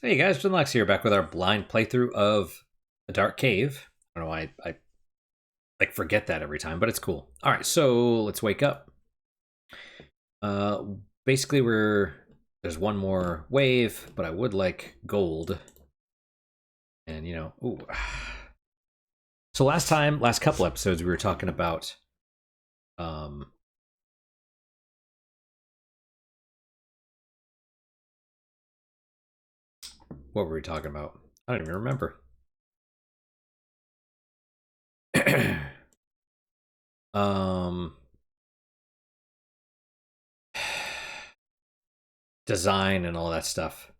Hey guys, Lex here, back with our blind playthrough of A Dark Cave. I don't know why I like forget that every time, but it's cool. All right, so let's wake up. Uh, basically, there's one more wave, but I would like gold. And ooh. So last couple episodes, we were talking about um, what were we talking about? I don't even remember. um, design and all that stuff.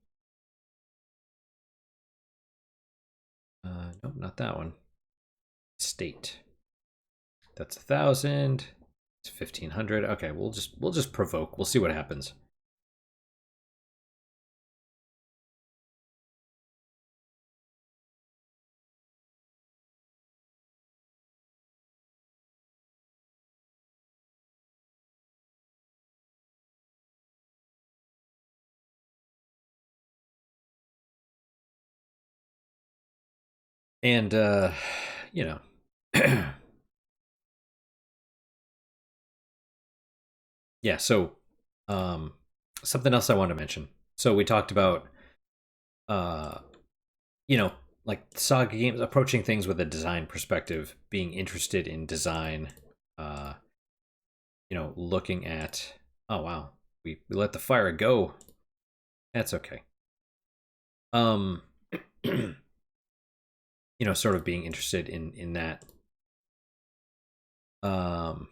Nope, not that one. State. That's 1,000. It's 1,500. Okay, we'll just provoke. We'll see what happens. And you know, yeah. So, um, something else I want to mention. So we talked about, uh, you know, like Saga games approaching things with a design perspective, being interested in design. Uh, looking at. Oh wow, we let the fire go. That's okay. Um, sort of being interested in that. Um,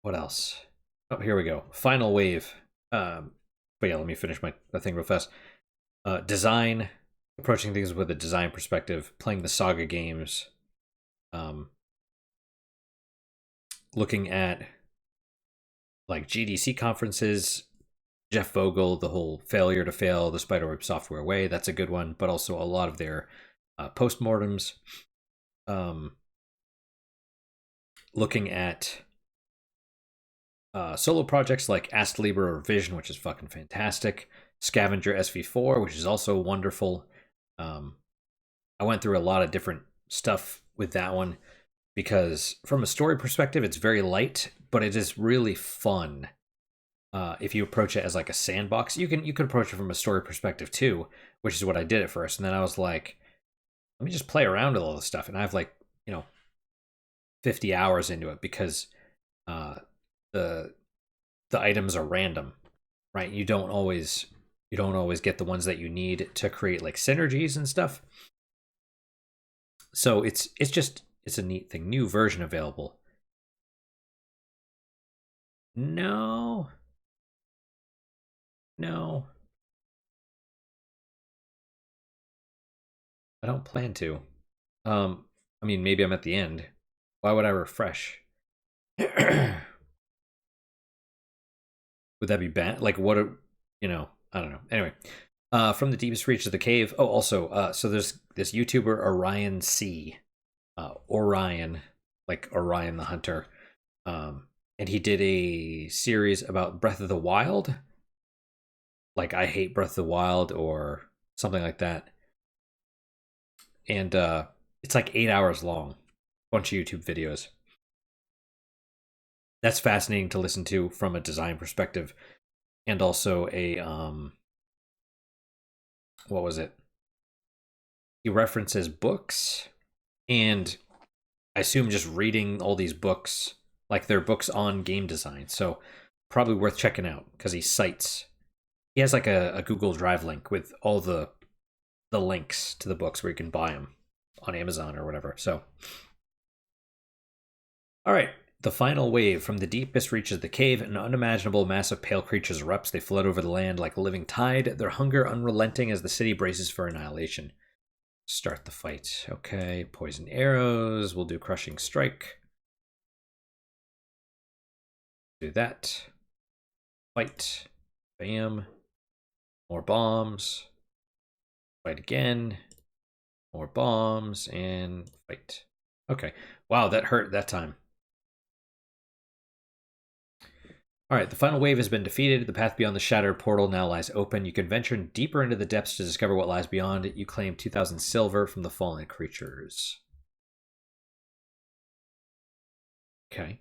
what else? Oh, here we go. Final wave. But yeah, let me finish my thing real fast. Design, approaching things with a design perspective, playing the Saga games, um, looking at like GDC conferences, Jeff Vogel, the whole failure to fail the Spiderweb software way. That's a good one, but also a lot of their postmortems. Um, looking at solo projects like Astlibra Revision, which is fucking fantastic. Scavenger SV-4, which is also wonderful. Um, I went through a lot of different stuff with that one because, from a story perspective, it's very light, but it is really fun. If you approach it as like a sandbox, you can approach it from a story perspective too, which is what I did at first. And then I was like, let me just play around with all this stuff, and I have like 50 hours into it because uh, the the items are random, right? You don't always get the ones that you need to create like synergies and stuff. So it's a neat thing. New version available. No, no, I don't plan to. I mean, maybe I'm at the end. Why would I refresh? Would that be bad? Like, what? I don't know. Anyway, from the deepest reach of the cave. Oh, also, so there's this YouTuber Orion C. Orion, like Orion the Hunter. And he did a series about Breath of the Wild, like I hate Breath of the Wild or something like that. And it's like 8 hours long, bunch of YouTube videos. That's fascinating to listen to from a design perspective, and also a what was it? He references books, and I assume just reading all these books, like they're books on game design. So probably worth checking out because he cites. He has like a Google Drive link with all the links to the books where you can buy them on Amazon or whatever. So, all right. The final wave. From the deepest reaches of the cave, an unimaginable mass of pale creatures erupts. They flood over the land like a living tide, their hunger unrelenting as the city braces for annihilation. Start the fight. Okay, poison arrows. We'll do crushing strike. Do that. Fight. Bam. More bombs. Fight again. More bombs and fight. Okay. Wow, that hurt that time. All right, the final wave has been defeated. The path beyond the shattered portal now lies open. You can venture deeper into the depths to discover what lies beyond. You claim 2,000 silver from the fallen creatures. Okay.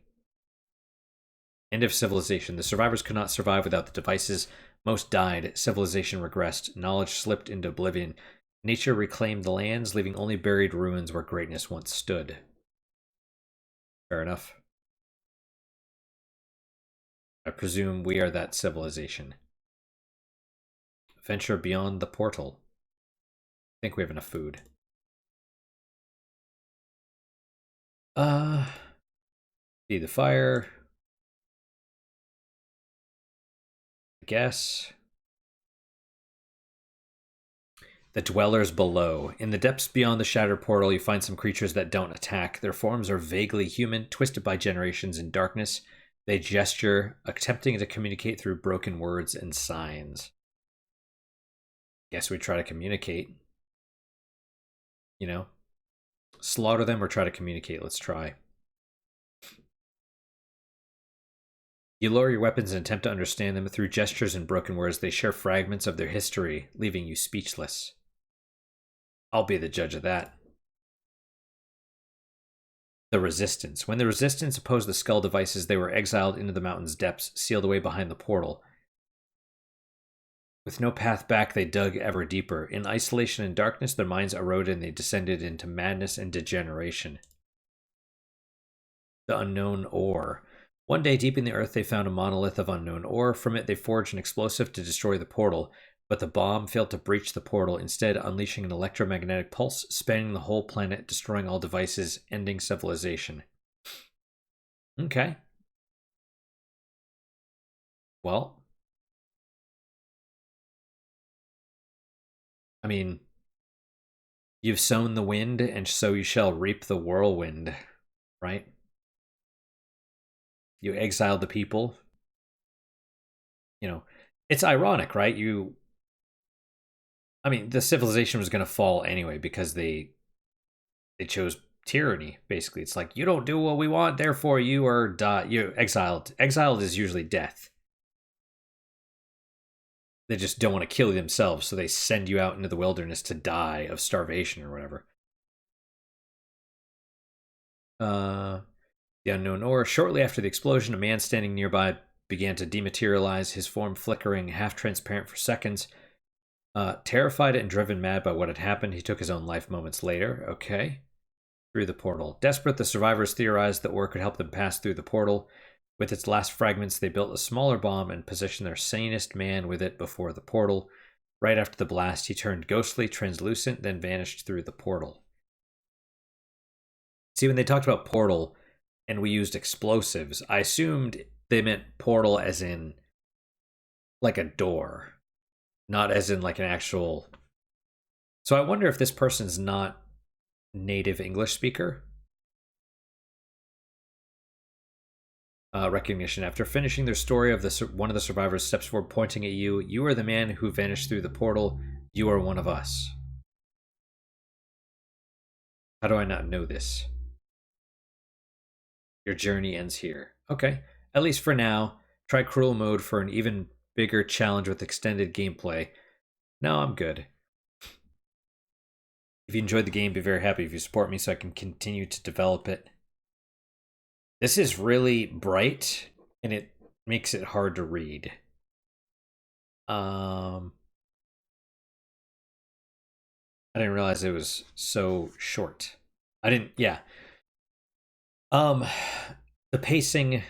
End of civilization. The survivors could not survive without the devices. Most died. Civilization regressed. Knowledge slipped into oblivion. Nature reclaimed the lands, leaving only buried ruins where greatness once stood. Fair enough. I presume we are that civilization. Venture beyond the portal. I think we have enough food. Feed the fire. I guess. The dwellers below. In the depths beyond the shattered portal, you find some creatures that don't attack. Their forms are vaguely human, twisted by generations in darkness. They gesture, attempting to communicate through broken words and signs. Guess we try to communicate. You know? Slaughter them or try to communicate. Let's try. You lower your weapons and attempt to understand them. Through gestures and broken words, they share fragments of their history, leaving you speechless. I'll be the judge of that. The Resistance. When the Resistance opposed the Skull devices, they were exiled into the mountain's depths, sealed away behind the portal. With no path back, they dug ever deeper. In isolation and darkness, their minds eroded and they descended into madness and degeneration. The Unknown Ore. One day, deep in the earth, they found a monolith of unknown ore. From it, they forged an explosive to destroy the portal, but the bomb failed to breach the portal, instead unleashing an electromagnetic pulse, spanning the whole planet, destroying all devices, ending civilization. Okay. Well, I mean, you've sown the wind, and so you shall reap the whirlwind, right? You exiled the people. You know, it's ironic, right? I mean, the civilization was going to fall anyway because they chose tyranny. Basically, it's like you don't do what we want, therefore you are die. You exiled. Exiled is usually death. They just don't want to kill themselves, so they send you out into the wilderness to die of starvation or whatever. The Unknown Ore. Shortly after the explosion, a man standing nearby began to dematerialize, his form flickering, half transparent for seconds. Terrified and driven mad by what had happened, he took his own life moments later. Okay. Through the portal. Desperate, the survivors theorized that ore could help them pass through the portal. With its last fragments, they built a smaller bomb and positioned their sanest man with it before the portal. Right after the blast, he turned ghostly, translucent, then vanished through the portal. See, when they talked about portal and we used explosives, I assumed they meant portal as in like a door, not as in like an actual. So I wonder if this person's not native English speaker. Recognition. After finishing their story of one of the survivors steps forward pointing at you. You are the man who vanished through the portal. You are one of us. How do I not know this? Your journey ends here. Okay. At least for now. Try cruel mode for an even bigger challenge with extended gameplay. No, I'm good. If you enjoyed the game, be very happy if you support me so I can continue to develop it. This is really bright, and it makes it hard to read. I didn't realize it was so short. I didn't, yeah. The pacing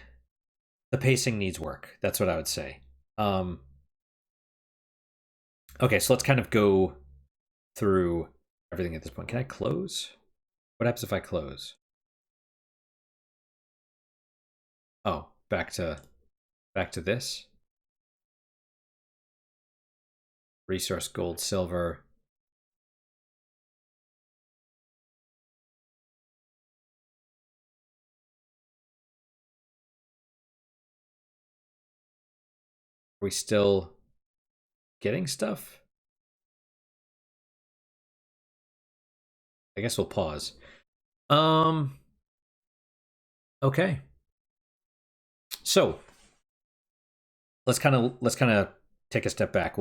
needs work. That's what I would say. Okay, so let's kind of go through everything at this point. Can I close? What happens if I close? Oh, back to this. Resource, gold, silver. Are we still getting stuff? I guess we'll pause. Okay. So, let's kind of take a step back.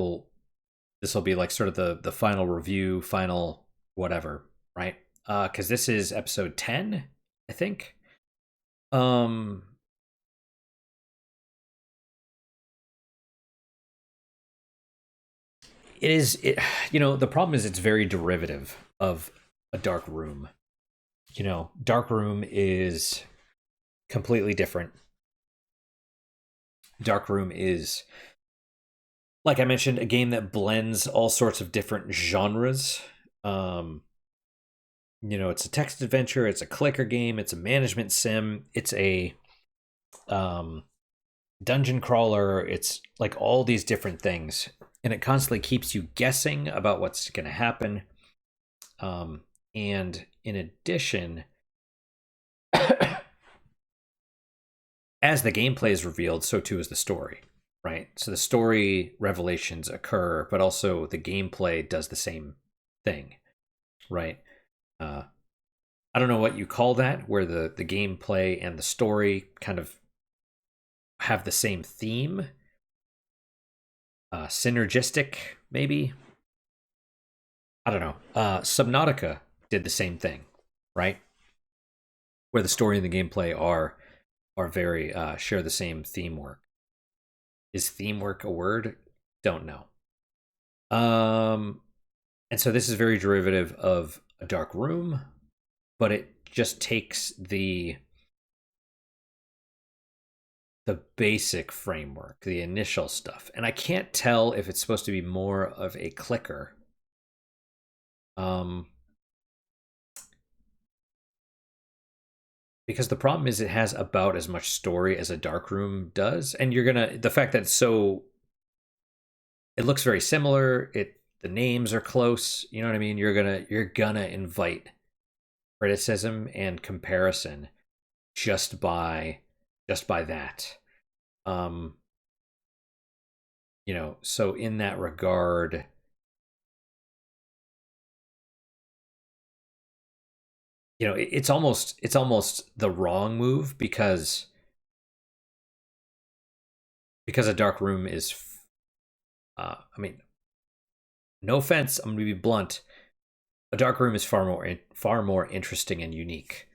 This will be like sort of the final review, final whatever, right? Because this is episode 10, I think. Um, it is it. The problem is it's very derivative of a dark room. Dark room is completely different. Dark room is, like I mentioned, a game that blends all sorts of different genres. Um, it's a text adventure, it's a clicker game, it's a management sim, it's a um, dungeon crawler, it's like all these different things. And it constantly keeps you guessing about what's going to happen. And in addition, as the gameplay is revealed, so too is the story, right? So the story revelations occur, but also the gameplay does the same thing, right? Uh, I don't know what you call that, where the gameplay and the story kind of have the same theme. Synergistic, maybe. I don't know. Subnautica did the same thing, right? Where the story and the gameplay are very share the same theme work. Is theme work a word? Don't know. And so this is very derivative of a dark room, but it just takes the basic framework, the initial stuff. And I can't tell if it's supposed to be more of a clicker. Because the problem is it has about as much story as a dark room does. And the fact that it looks very similar, the names are close, you know what I mean? You're gonna invite criticism and comparison just by that. um so in that regard, it's almost the wrong move, because a dark room is I mean, no offense, I'm gonna be blunt, a dark room is far more interesting and unique.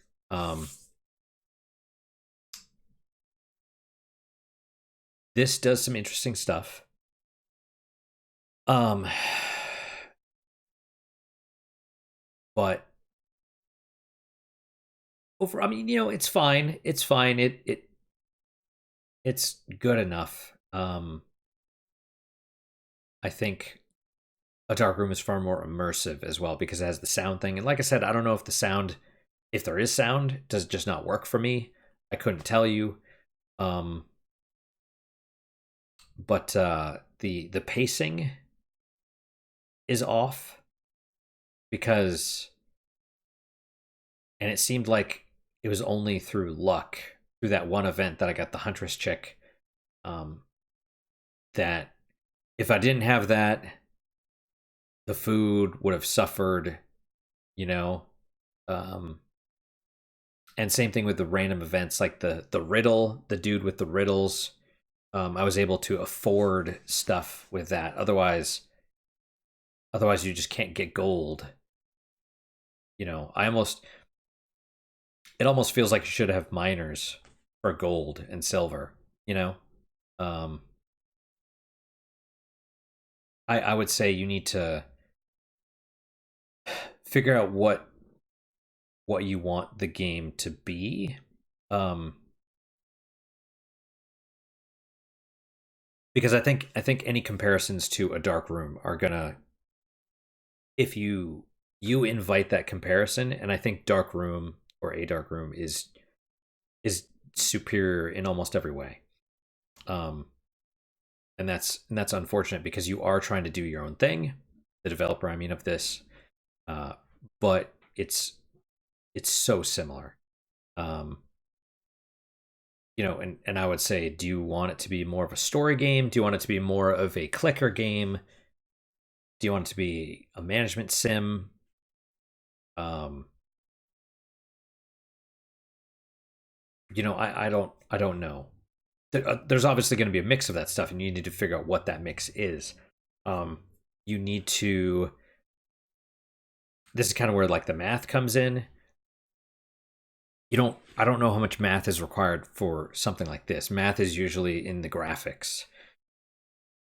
This does some interesting stuff. um but over, I mean, it's fine. It's fine. It's good enough. I think a dark room is far more immersive as well because it has the sound thing. And like I said, I don't know if there is sound, does it just not work for me? I couldn't tell you. Um, but the pacing is off because, and it seemed like it was only through luck, through that one event, that I got the Huntress chick. Um, that if I didn't have that, the food would have suffered, you know. Um, and same thing with the random events, like the riddle, the dude with the riddles. I was able to afford stuff with that. Otherwise, you just can't get gold. It almost feels like you should have miners for gold and silver. You know, um, I would say you need to figure out what you want the game to be. Um, because I think any comparisons to a dark room are gonna, if you invite that comparison, and I think dark room, or a dark room, is superior in almost every way. Um, and that's unfortunate because you are trying to do your own thing, the developer, I mean, of this, uh, but it's so similar. Um, and I would say, do you want it to be more of a story game? Do you want it to be more of a clicker game? Do you want it to be a management sim? Um, I don't know. there's obviously going to be a mix of that stuff, and you need to figure out what that mix is. Um, you need to. This is kind of where like the math comes in. I don't know how much math is required for something like this. Math is usually in the graphics.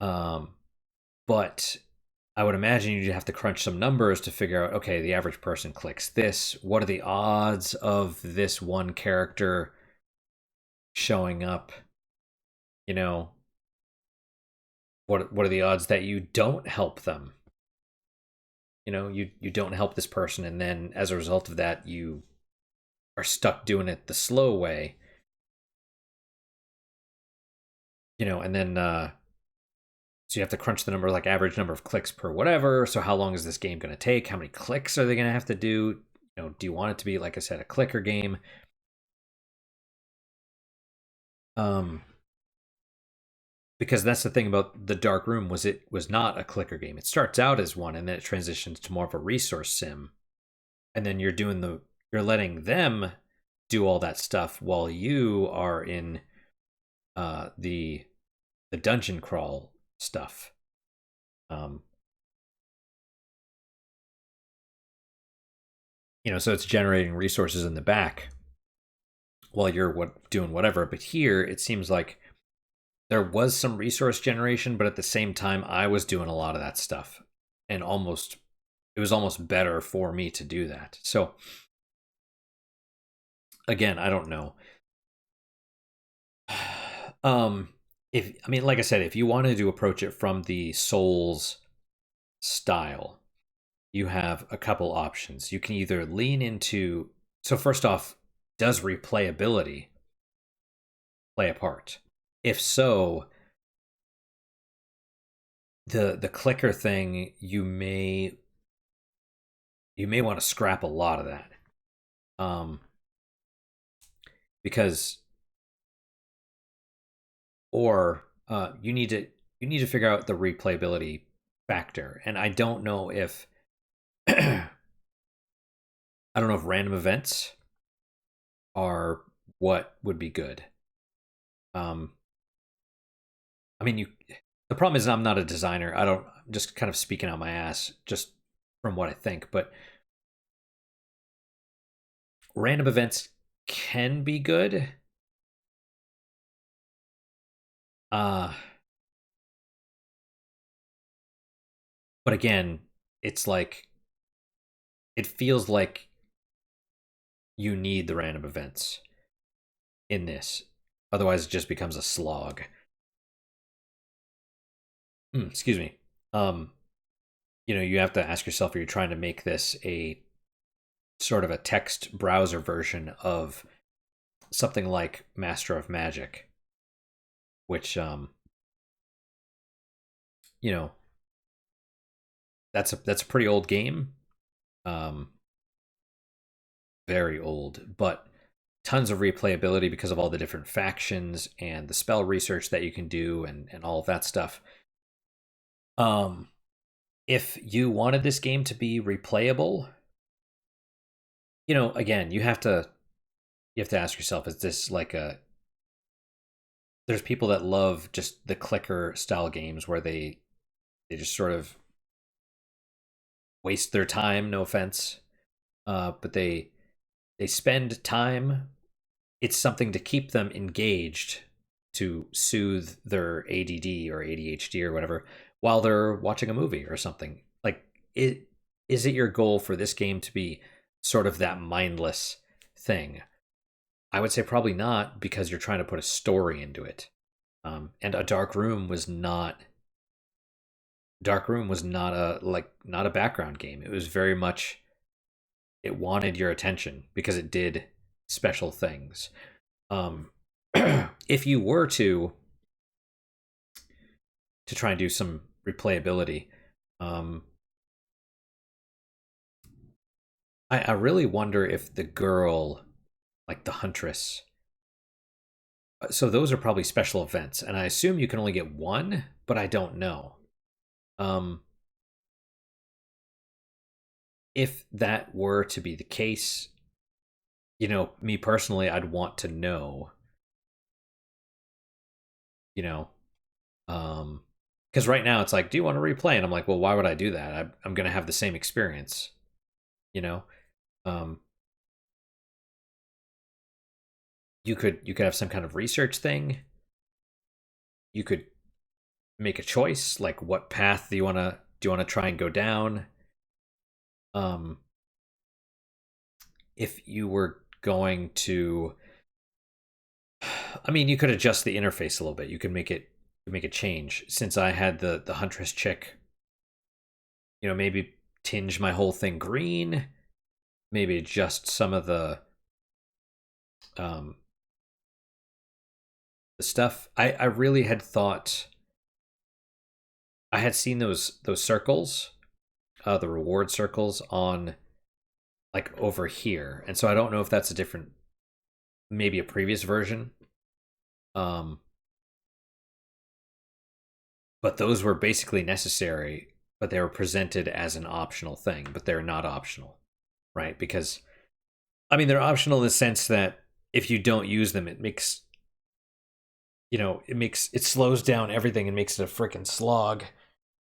But I would imagine you'd have to crunch some numbers to figure out, okay, the average person clicks this. What are the odds of this one character showing up? You know, what are the odds that you don't help them? You don't help this person, and then as a result of that, you are stuck doing it the slow way. And then so you have to crunch the number, like average number of clicks per whatever. So how long is this game going to take? How many clicks are they going to have to do? Do you want it to be, like I said, a clicker game? Because that's the thing about the Dark Room, was it was not a clicker game. It starts out as one, and then it transitions to more of a resource sim. And then you're letting them do all that stuff while you are in the dungeon crawl stuff. So it's generating resources in the back while you're doing whatever. But here it seems like there was some resource generation, but at the same time I was doing a lot of that stuff, and it was almost better for me to do that. So again, I don't know. Like I said, if you wanted to approach it from the Souls style, you have a couple options. You can either lean into, so first off, does replayability play a part? If so, the clicker thing, you may want to scrap a lot of that. Because you need to figure out the replayability factor. And I don't know if I don't know if random events are what would be good. The problem is I'm not a designer. I'm just kind of speaking out my ass just from what I think, but random events can be good. But again, it's like, it feels like you need the random events in this. Otherwise, it just becomes a slog. Excuse me. You have to ask yourself, are you trying to make this a sort of a text browser version of something like Master of Magic, which that's a pretty old game. Very old, but tons of replayability because of all the different factions and the spell research that you can do, and all of that stuff. If you wanted this game to be replayable, again, you have to ask yourself, is this like there's people that love just the clicker style games where they just sort of waste their time, no offense, but they spend time. It's something to keep them engaged, to soothe their ADD or ADHD or whatever while they're watching a movie or something. Like, is it your goal for this game to be sort of that mindless thing? I would say probably not, because you're trying to put a story into it. And a Dark Room was not a background game. It was very much, it wanted your attention because it did special things. If you were to try and do some replayability, I really wonder if the girl, like the Huntress, so those are probably special events, and I assume you can only get one, but I don't know. If that were to be the case, me personally, I'd want to know you know, because right now it's like, do you want to replay? And I'm like, well, why would I do that? I'm going to have the same experience, you know. Um, you could have some kind of research thing. You could make a choice, like what path do you want to try and go down. Um, if you were going to, I mean, you could adjust the interface a little bit. You could make a change. Since I had the huntress chick, maybe tinge my whole thing green, maybe adjust some of um the stuff. I really had thought, I had seen those circles, the reward circles on like over here, and so I don't know if that's a different, maybe a previous version. Um, but those were basically necessary, but they were presented as an optional thing, but they're not optional, right? Because I mean, they're optional in the sense that if you don't use them, it makes, it slows down everything and makes it a freaking slog.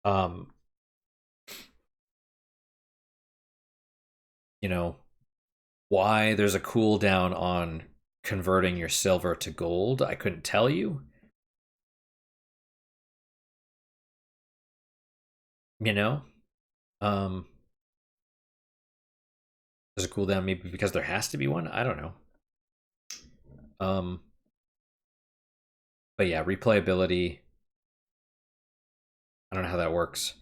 Um, you know, why there's a cooldown on converting your silver to gold, I couldn't tell you. You know, um, there's a cooldown maybe because there has to be one. I don't know. Um, but yeah, replayability. I don't know how that works.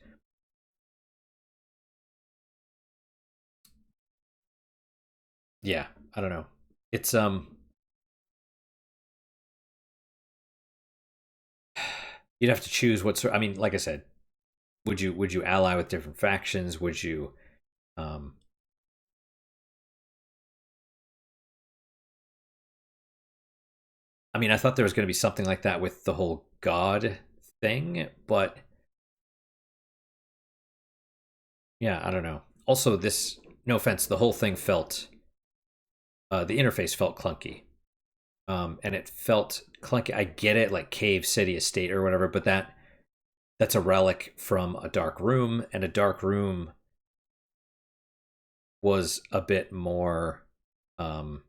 Yeah, I don't know. It's you'd have to choose what sort. I mean, like I said, would you ally with different factions? Would you um I mean, I thought there was going to be something like that with the whole god thing, but yeah, I don't know. Also, this, no offense, the whole thing felt, the interface felt clunky. And it felt clunky. I get it, like cave, city, estate, or whatever, but that's a relic from a dark room, and a dark room was a bit more. Um,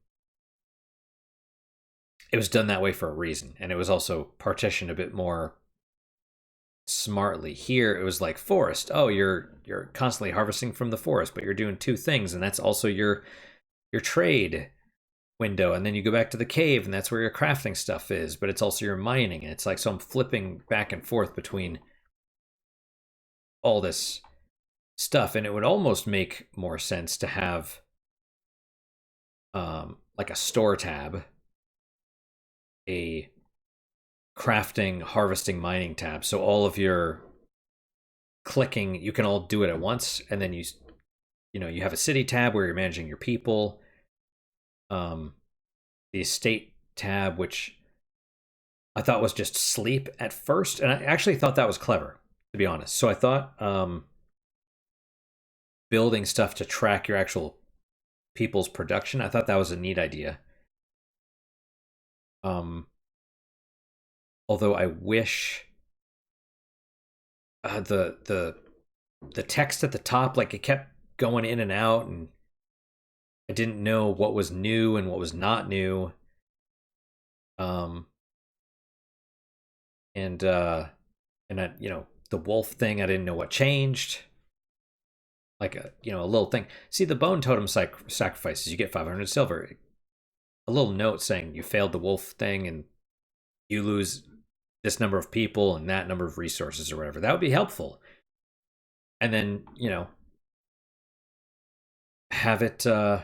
it was done that way for a reason, and it was also partitioned a bit more smartly. Here, it was like forest. Oh, you're constantly harvesting from the forest, but you're doing two things, and that's also your trade window, and then you go back to the cave, and that's where your crafting stuff is, but it's also your mining, and it's like, so I'm flipping back and forth between all this stuff, and it would almost make more sense to have like a store tab, a crafting, harvesting, mining tab, so all of your clicking, you can all do it at once, and then you have a city tab where you're managing your people, the estate tab, which I thought was just sleep at first, and I actually thought that was clever, to be honest. So I thought building stuff to track your actual people's production, I thought that was a neat idea. Um, although I wish the text at the top, like, it kept going in and out, and I didn't know what was new and what was not new. Um, and I, the wolf thing, I didn't know what changed. Like a little thing. See, the bone totem sacrifices, you get 500 silver. A little note saying you failed the wolf thing and you lose this number of people and that number of resources or whatever. That would be helpful. And then, have it I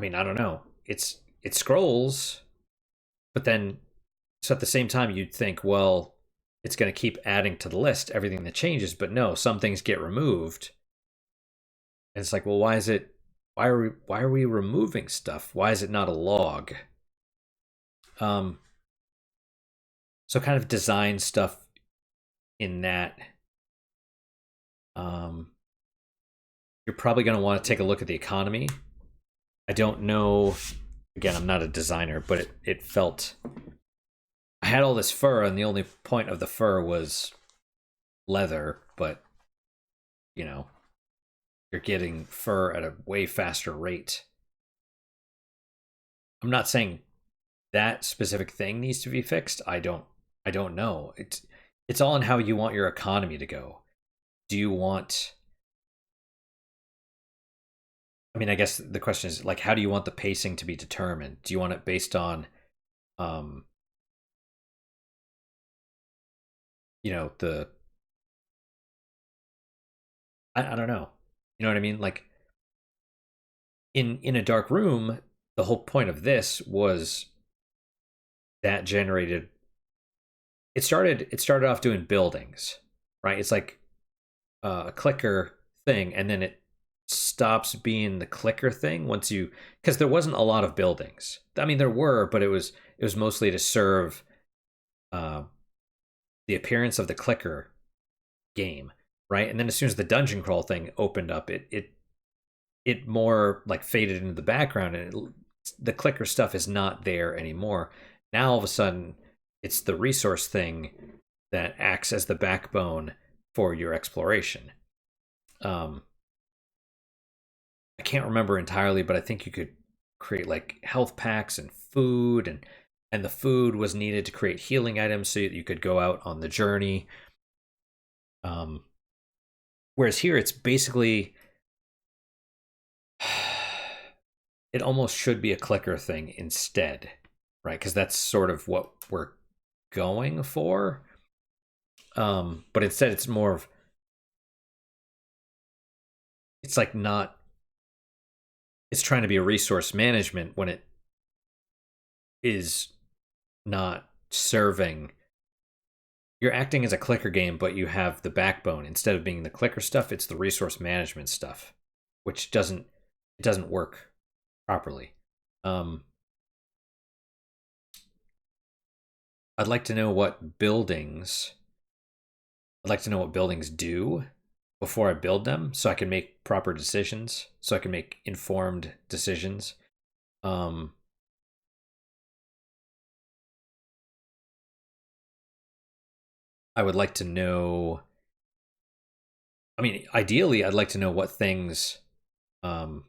mean, I don't know. It scrolls, but then, so at the same time you'd think, well, it's going to keep adding to the list everything that changes, but no, some things get removed. And it's like, well, why are we removing stuff? Why is it not a log? Um so kind of design stuff in that. Um you're probably going to want to take a look at the economy. I don't know again, I'm not a designer, but it felt, I had all this fur, and the only point of the fur was leather, but you know, you're getting fur at a way faster rate. I'm not saying that specific thing needs to be fixed. I don't know. It's all in how you want your economy to go. Do you want, I mean, I guess the question is like, how do you want the pacing to be determined? Do you want it based on um the, I don't know. You know what I mean? Like in a dark room, the whole point of this was that generated, it started off doing buildings, right? It's like a clicker thing, and then it stops being the clicker thing once you, because there wasn't a lot of buildings. I mean, there were, but it was mostly to serve uh, the appearance of the clicker game, right? And then as soon as the dungeon crawl thing opened up, it more like faded into the background, and the clicker stuff is not there anymore. Now all of a sudden, it's the resource thing that acts as the backbone for your exploration. Um, I can't remember entirely, but I think you could create like health packs and food, and the food was needed to create healing items so that you could go out on the journey. Um, Whereas here, it's basically, it almost should be a clicker thing instead, right? Because that's sort of what we're going for. But instead, it's more of, it's like not, it's trying to be a resource management when it is not serving. You're acting as a clicker game, but you have the backbone. Instead of being the clicker stuff, it's the resource management stuff, which doesn't work properly. I'd like to know what buildings I'd like to know what buildings do before I build them, so I can make proper decisions, so I can make informed decisions. Um, I would like to know. I mean, ideally, I'd like to know what things um,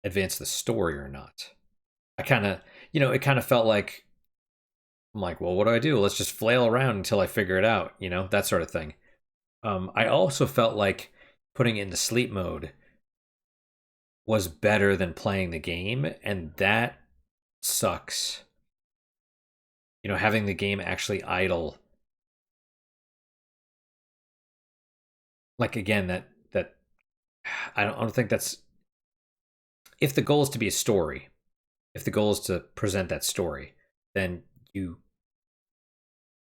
advance the story or not. I kind of, it kind of felt like, I'm like, well, what do I do? Let's just flail around until I figure it out, that sort of thing. I also felt like putting it into sleep mode was better than playing the game, and that sucks. Having the game actually idle, like again, that I don't think that's, if the goal is to be a story, if the goal is to present that story, then you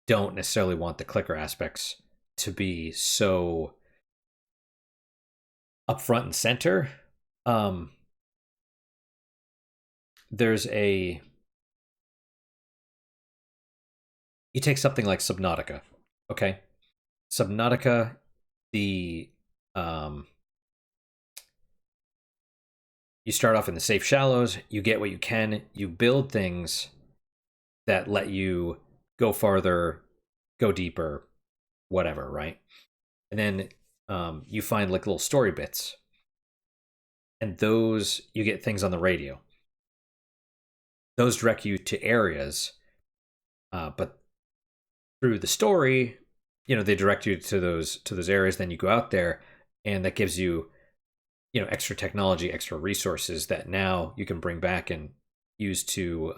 don't necessarily want the clicker aspects to be so up front and center. There's a, you take something like Subnautica, okay? Subnautica, the you start off in the safe shallows, you get what you can, you build things that let you go farther, go deeper, whatever, right? And then you find like little story bits, and those, you get things on the radio. Those direct you to areas, but through the story, they direct you to those areas. Then you go out there, and that gives you, extra technology, extra resources that now you can bring back and use to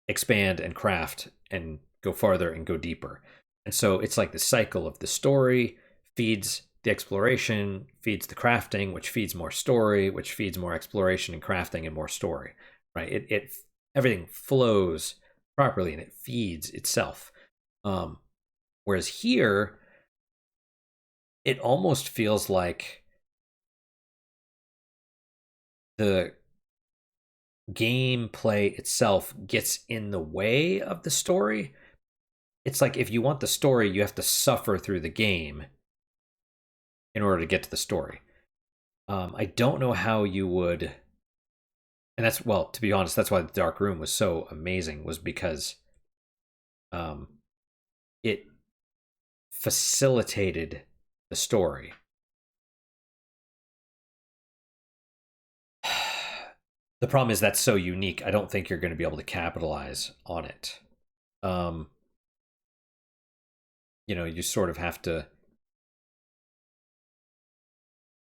expand and craft and go farther and go deeper. And so it's like the cycle of the story feeds the exploration, feeds the crafting, which feeds more story, which feeds more exploration and crafting and more story, right? It everything flows properly, and it feeds itself. Whereas here, it almost feels like the gameplay itself gets in the way of the story. It's like, if you want the story, you have to suffer through the game in order to get to the story. I don't know how you would And that's, well, to be honest, that's why the Dark Room was so amazing, was because um, it facilitated the story. The problem is that's so unique. I don't think you're going to be able to capitalize on it. Um, you sort of have to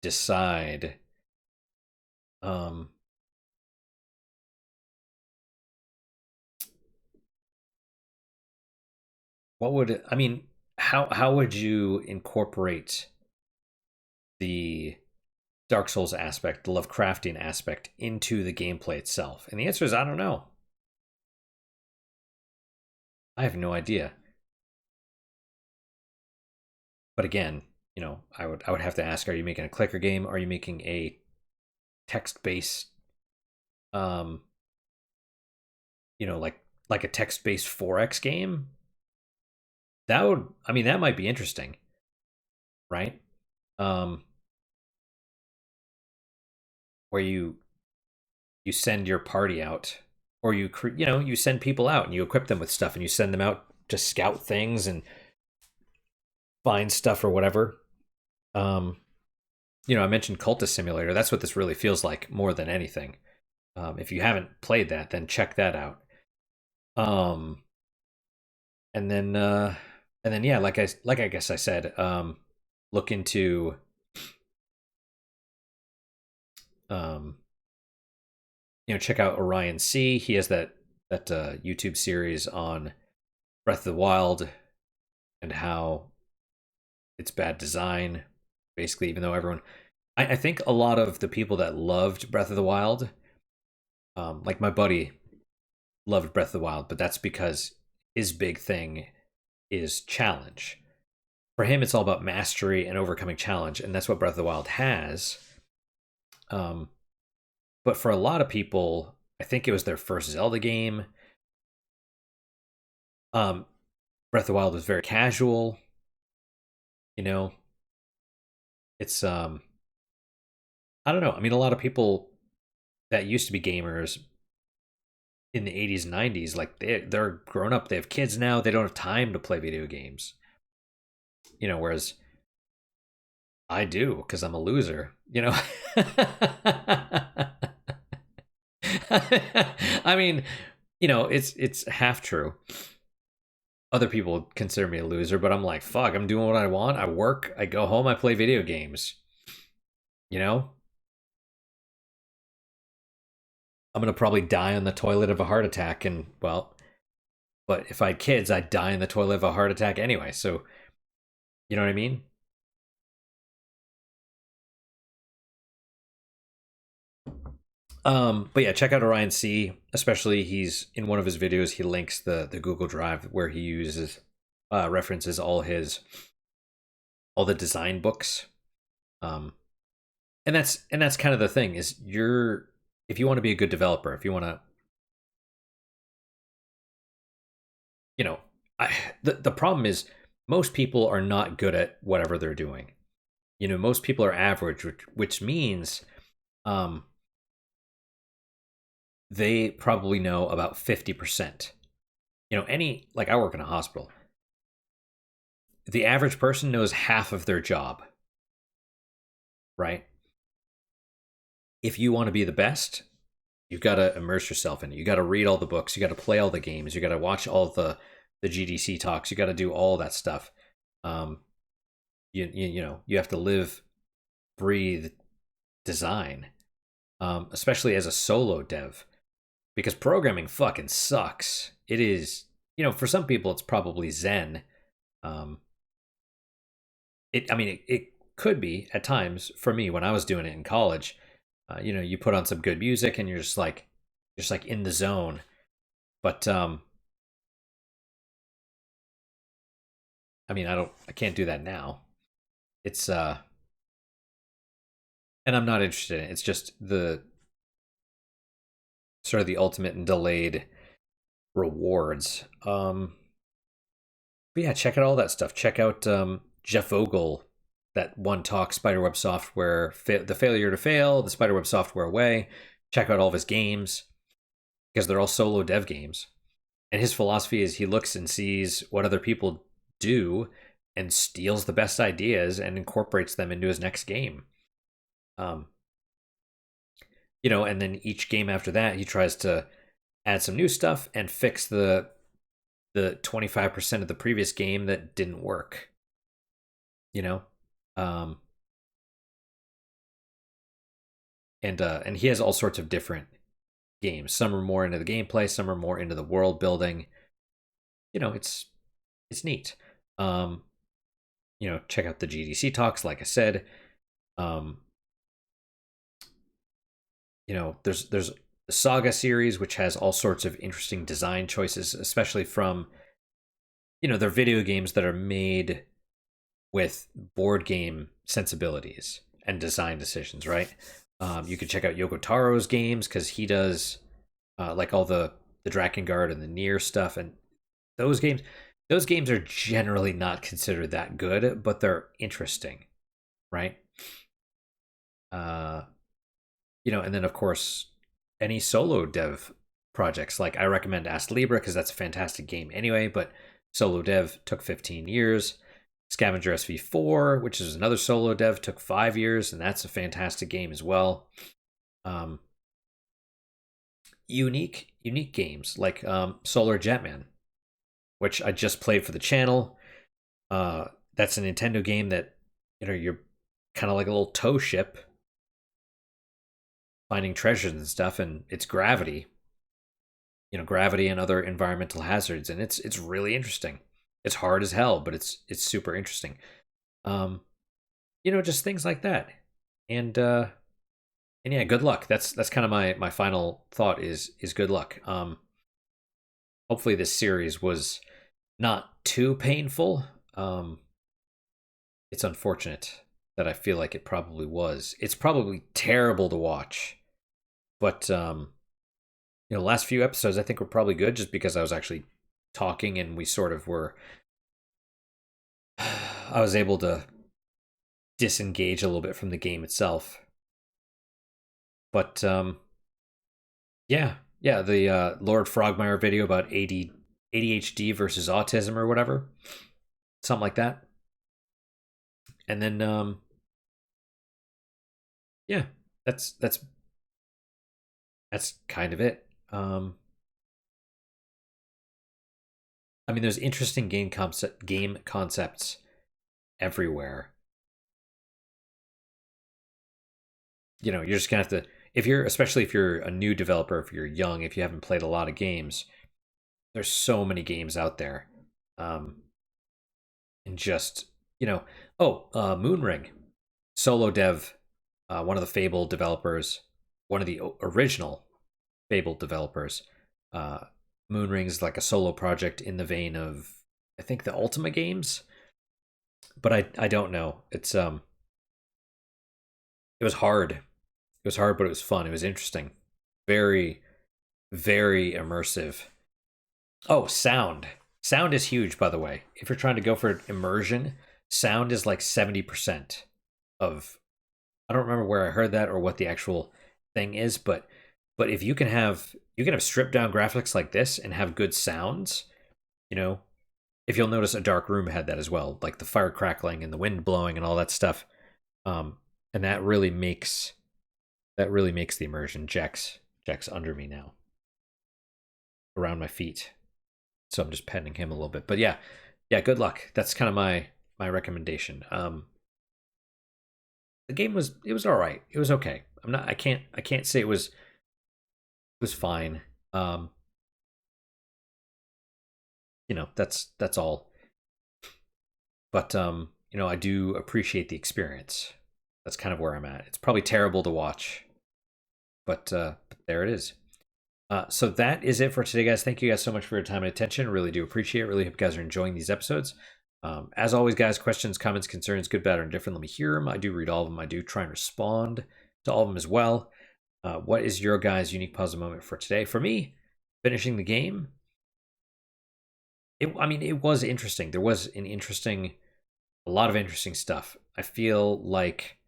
decide. Um, what would I mean? How would you incorporate the Dark Souls aspect, the Lovecraftian aspect, into the gameplay itself? And the answer is I don't know. I have no idea. But again, I would have to ask: are you making a clicker game? Are you making a text-based, um, like a text-based 4X game? That might be interesting, right? Um, where you send your party out, or you send people out and you equip them with stuff and you send them out to scout things and find stuff or whatever. um I mentioned Cultist Simulator. That's what this really feels like more than anything. If you haven't played that, then check that out. um and then yeah, like I guess I said, look into um check out Orion C. He has that YouTube series on Breath of the Wild and how it's bad design, basically. Even though I think a lot of the people that loved Breath of the Wild, like my buddy loved Breath of the Wild, but that's because his big thing is challenge. For him, it's all about mastery and overcoming challenge, and that's what Breath of the Wild has. Um, but for a lot of people, I think it was their first Zelda game. Um, Breath of the Wild was very casual. You know, it's I don't know. I mean, a lot of people that used to be gamers in the 80s and 90s, like they're grown up, they have kids now, they don't have time to play video games. Whereas I do, because I'm a loser. I mean, it's half true. Other people consider me a loser, but I'm like, fuck, I'm doing what I want. I work, I go home, I play video games. I'm gonna probably die on the toilet of a heart attack, and well, but if I had kids, I'd die in the toilet of a heart attack anyway. So, you know what I mean? But yeah, check out Orion C. Especially, he's in one of his videos. He links the Google Drive where he uses references all the design books. Um, and that's kind of the thing, is if you want to be a good developer, if you want to, the problem is most people are not good at whatever they're doing. Most people are average, which means um they probably know about 50%. Like, I work in a hospital. The average person knows half of their job, right? If you want to be the best, you've got to immerse yourself in it. You got to read all the books, you got to play all the games, you got to watch all the GDC talks, you got to do all that stuff. um you have to live, breathe design, especially as a solo dev, because programming fucking sucks. It is, for some people it's probably zen. um it could be at times for me when I was doing it in college. You put on some good music and you're just like in the zone. But I can't do that now. It's and I'm not interested in it. It's just the sort of the ultimate and delayed rewards. But yeah, check out all that stuff. Check out Jeff Vogel, that one talk, Spiderweb Software, the failure to fail, the Spiderweb Software way. check out all of his games because they're all solo dev games. And his philosophy is he looks and sees what other people do and steals the best ideas and incorporates them into his next game. And then each game after that, he tries to add some new stuff and fix the 25% of the previous game that didn't work. And he has all sorts of different games. Some are more into the gameplay, some are more into the world building. It's neat. Check out the GDC talks, like I said. There's the Saga series, which has all sorts of interesting design choices, especially from, they're video games that are made with board game sensibilities and design decisions, right? You could check out Yoko Taro's games because he does like all the Drakengard and the Nier stuff, and those games are generally not considered that good, but they're interesting, right? And then of course any solo dev projects, like I recommend Astlibra because that's a fantastic game anyway, but solo dev took 15 years. Scavenger SV-4, which is another solo dev, took 5 years, and that's a fantastic game as well. Unique games like Solar Jetman, which I just played for the channel. That's a Nintendo game that you're kind of like a little tow ship finding treasures and stuff, and it's gravity and other environmental hazards, and it's really interesting. It's hard as hell, but it's super interesting. Just things like that. And yeah, good luck. That's kind of my final thought is good luck. Hopefully this series was not too painful. It's unfortunate that I feel like it probably was. It's probably terrible to watch. But the last few episodes I think were probably good just because I was actually talking and we sort of were I was able to disengage a little bit from the game itself. But the Lord Frogmire video about ADHD versus autism or whatever, something like that. And then that's kind of it. There's interesting game concepts everywhere. You're just gonna have to, especially if you're a new developer, if you're young, if you haven't played a lot of games, there's so many games out there. And just, Moonring, solo dev, one of the Fable developers, one of the original Fable developers. Moonring's like a solo project in the vein of, I think, the Ultima games, but I don't know. It was hard. It was hard, but it was fun. It was interesting. Very, very immersive. Oh, sound. Sound is huge, by the way. If you're trying to go for immersion, sound is like 70% of, I don't remember where I heard that or what the actual thing is, but if you can have stripped down graphics like this and have good sounds, if you'll notice, A Dark Room had that as well, like the fire crackling and the wind blowing and all that stuff. And that really makes the immersion. Jack's under me now, around my feet, so I'm just petting him a little bit. But yeah, good luck. That's kind of my recommendation. The game was all right. It was okay. I can't say it was fine. That's all. But I do appreciate the experience. That's kind of where I'm at. It's probably terrible to watch, but there it is. So that is it for today, guys. Thank you guys so much for your time and attention. Really do appreciate it. Really hope you guys are enjoying these episodes. As always, guys, questions, comments, concerns, good, bad, or indifferent, let me hear them. I do read all of them. I do try and respond to all of them as well. What is your guys' unique puzzle moment for today? For me, finishing the game, it was interesting. There was a lot of interesting stuff. I feel like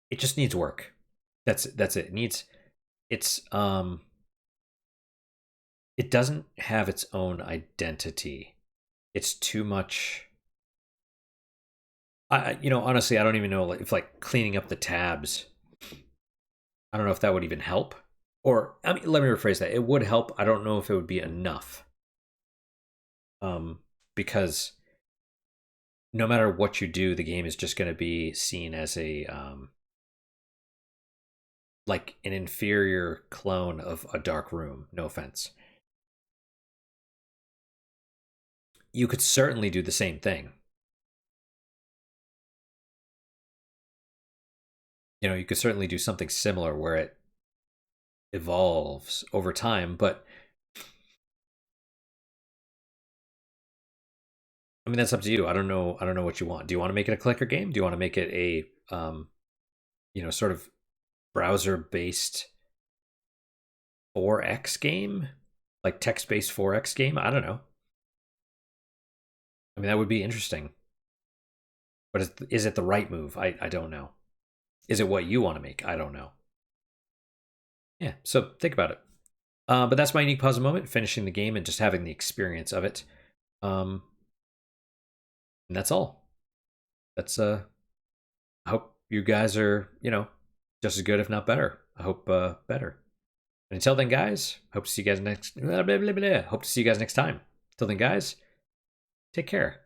it just needs work. That's it. It doesn't have its own identity. It's too much. Honestly, I don't even know if like cleaning up the tabs. I don't know if that would even help. Or I mean, let me rephrase that. It would help. I don't know if it would be enough. Because no matter what you do, the game is just going to be seen as a like an inferior clone of a dark room. No offense. You could certainly do the same thing. You could certainly do something similar where it evolves over time, but I mean that's up to you. I don't know what you want. Do you want to make it a clicker game? Do you want to make it a sort of browser based 4X game? Like text based 4X game? I don't know. I mean that would be interesting. But is it the right move? I don't know. Is it what you want to make? I don't know. Yeah, so think about it. But that's my unique puzzle moment, finishing the game and just having the experience of it. And that's all. That's I hope you guys are, just as good, if not better. I hope better. And until then, guys, hope to see you guys next. Hope to see you guys next time. Until then, guys, take care.